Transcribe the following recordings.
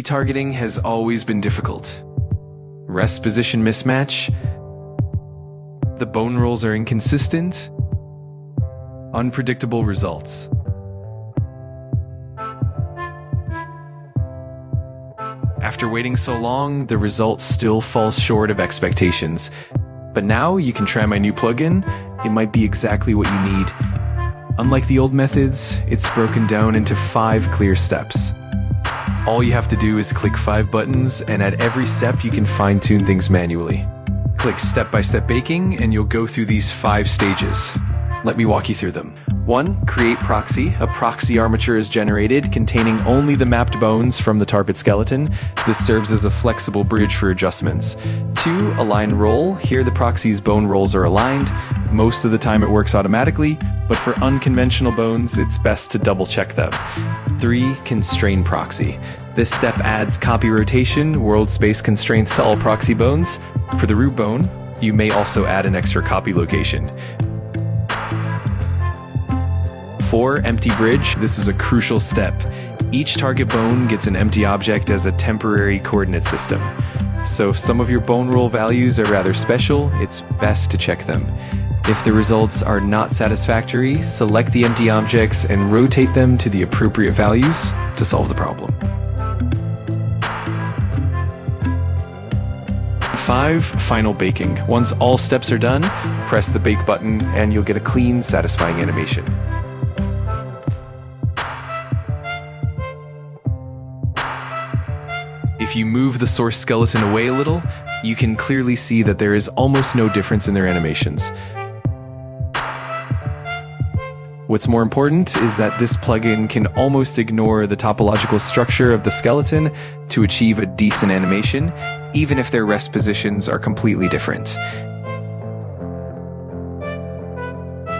retargeting has always been difficult. Rest position mismatch, the bone rolls are inconsistent, unpredictable results. After waiting so long, the result still falls short of expectations. But now you can try my new plugin. It might be exactly what you need. Unlike the old methods, it's broken down into 5 clear steps. All you have to do is click 5 buttons, and at every step you can fine-tune things manually. Click step-by-step baking, and you'll go through these 5 stages. Let me walk you through them. 1. Create proxy. A proxy armature is generated containing only the mapped bones from the target skeleton. This serves as a flexible bridge for adjustments. 2. Align roll. Here the proxy's bone rolls are aligned. Most of the time it works automatically, but for unconventional bones, it's best to double-check them. 3. Constrain proxy. This step adds copy rotation, world space constraints to all proxy bones. For the root bone, you may also add an extra copy location. 4. Empty bridge. This is a crucial step. Each target bone gets an empty object as a temporary coordinate system. So if some of your bone roll values are rather special, it's best to check them. If the results are not satisfactory, select the empty objects and rotate them to the appropriate values to solve the problem. 5. Final baking. Once all steps are done, press the bake button and you'll get a clean, satisfying animation. If you move the source skeleton away a little, you can clearly see that there is almost no difference in their animations. What's more important is that this plugin can almost ignore the topological structure of the skeleton to achieve a decent animation, even if their rest positions are completely different.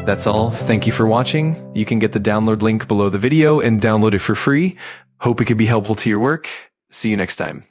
That's all. Thank you for watching. You can get the download link below the video and download it for free. Hope it could be helpful to your work. See you next time.